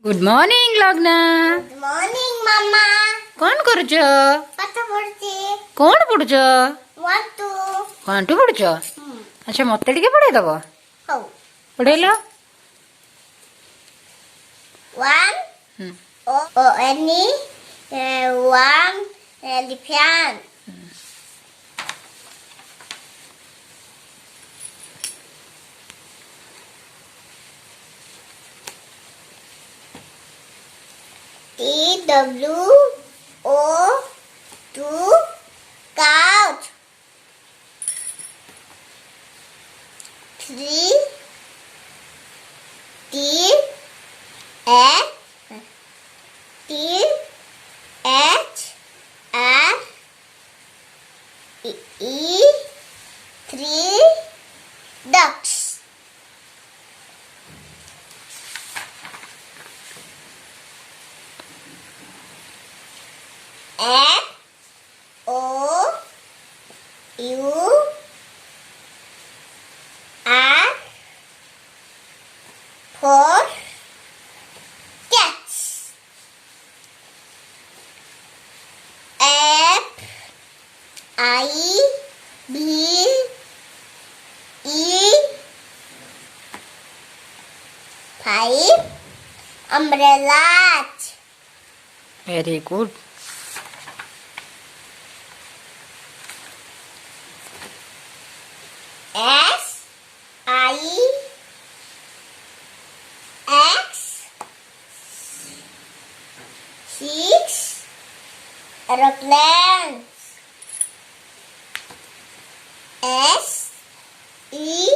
Good morning लग्ना। Good morning मामा। कौन करुच? पाठ पढ़ुची। कौन पढ़ुच? 1 2 1 2 पढ़ुच? अच्छा मते टिके पढ़े दब। हो पढ़ेलो 1 O N E 1 elephant. T W O 2 couch. 3 T H T H R E 3 ducks. F O U R for cats. F I B E 5 umbrellas. Very good. S I X 6 aeroplanes. S E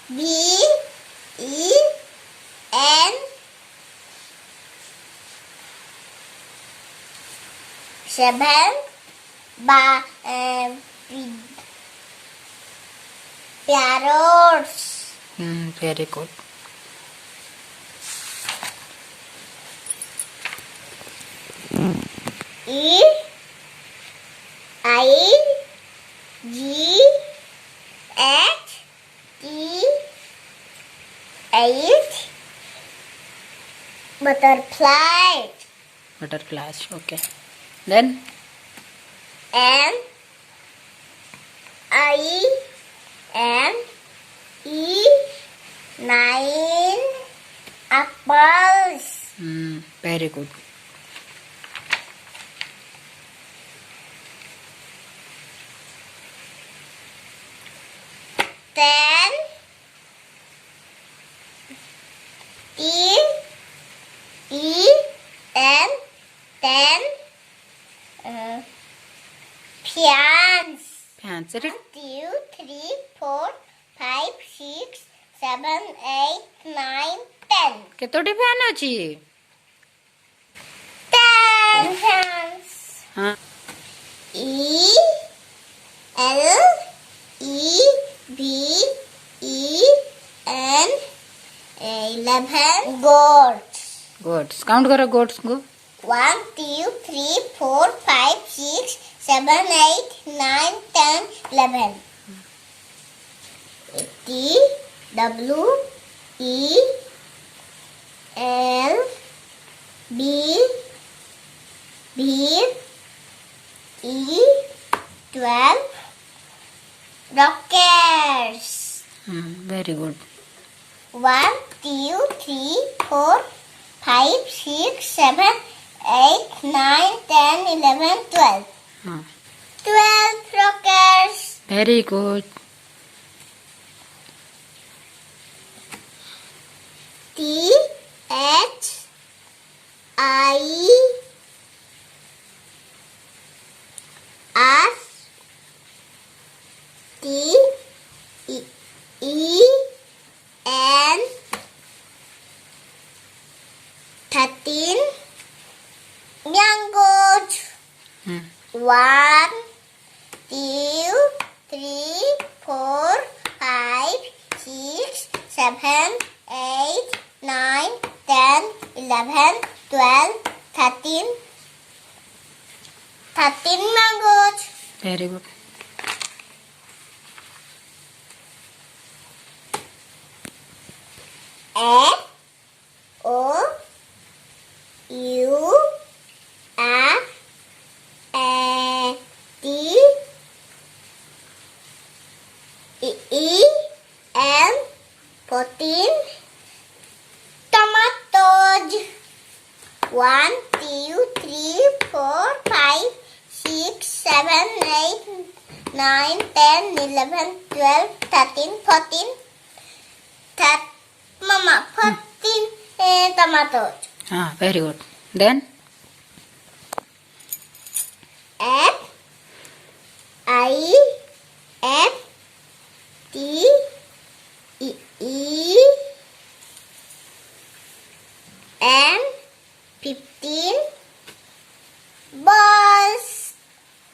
B E N 7 parrots. Very good. E I G H E 8 butterfly. Butterflies okay. Then N I N E 9 apples. Very good. Ten E E N 10 pians. फैंसी 2 3 4 5 6 7 8 9 10 केतोटी fan अछि? 10 pians. हाँ E L E B E N 11 goats. Goats count करो goats को। 1 2 3 4 5 6 7 8 9 10 11. T W E L B B E 12 rockets. Very good. 1 2 3 4 5 6 7 8 9 10 11 12. हाँ 12 rockets. Very good. T H I R T E N 13 mangoes. 1 2 3 4 5 6 7 8 9 10 11 12 13 mangoes. Very good. F O 1, 2, 3, 4, 5, 6, 7, 8, 9, 10, 11, 12, 13, 14. Mama, 14 tomatoes. Very good. Then F I F T E E and 15 balls.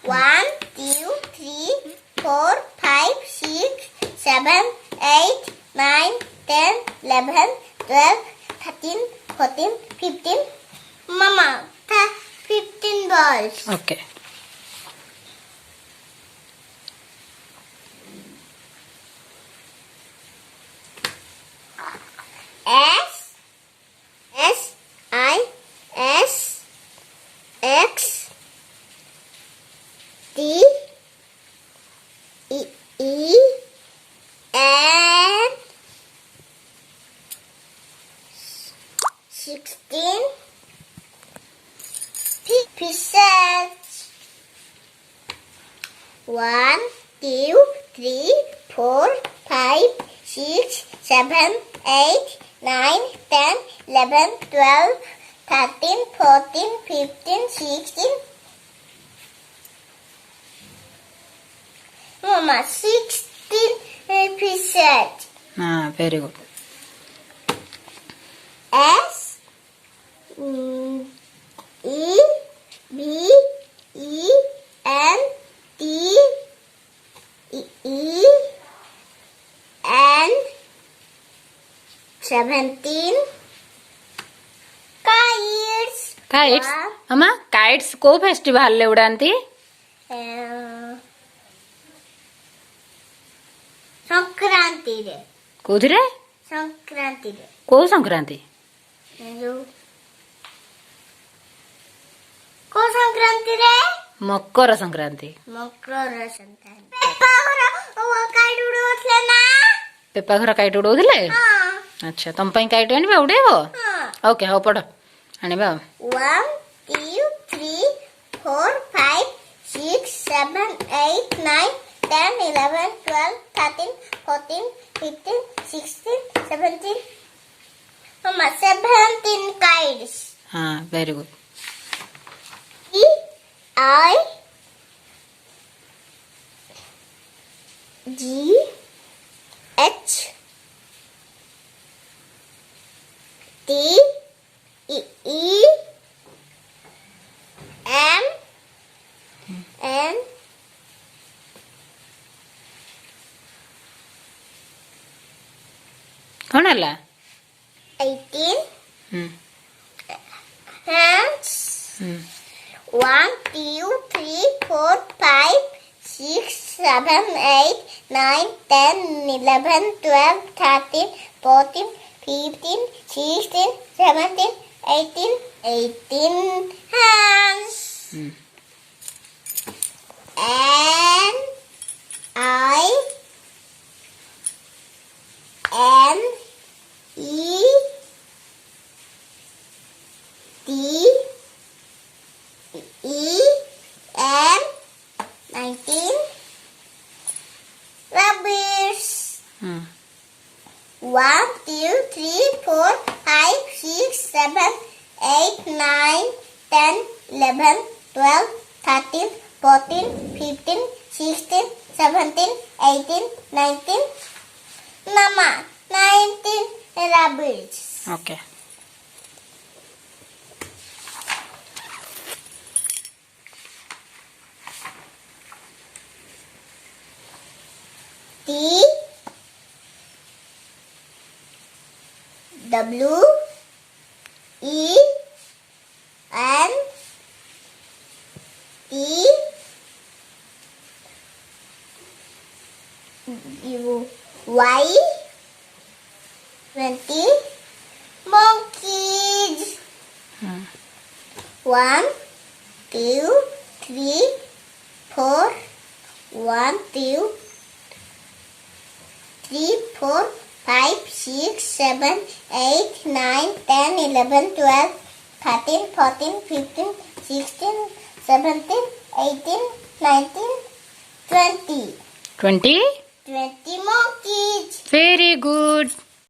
1, 2, 3, 4, 5, 6, 7, 8, 9, 10, 11, 12, 13, 14, 15. Mama, 15 balls. okay. S S I S X D E E and 16 pieces. 1, 2, 3, 4, 5, 6, 7, 8, 9, 10, 11, 12, 13, 14, 15, 16. Mama, 16 pieces. Very good. S E B E N T E E and 17 kites. Kites? Amma, kites को festival ले उड़ाती? संक्रांति रे. कोथिरे? संक्रांति रे. को संक्रांति? को संक्रांति रे? Makar Sankranti. Makar Sankranti. Peppa घर ओ kite उड़ोथले ना? Peppa घर काइट उड़ोथले? हां. अच्छा, तुम पई काइट आनिबा उड़ेबो? हां. ओके, हो पड़. आनिबा. 1 2 3 4 5 6 7 8 9 10 11 12 13 14 15 16 17. Mama, 17 kites. Very good. E I G H T E E M N कौन हला? 18 hands. 1 2 3 4 5 6 7 8 9 10 11 12 13 14 15 16 17 18 hands. N I N E T E and 19 rabbits. 1 2 3 4 5 6 7 8 9 10 11 12 13 14 15 16 17 18 19. Mama, 19 rabbits. Okay. T W E N T U Y 20 monkeys. 1 2 3 4 1 2 3 4 5 6 7 8 9 10 11 12 13, 14, 15, 16, 17, 18, 19, 20. 20. 20 monkeys. Very good.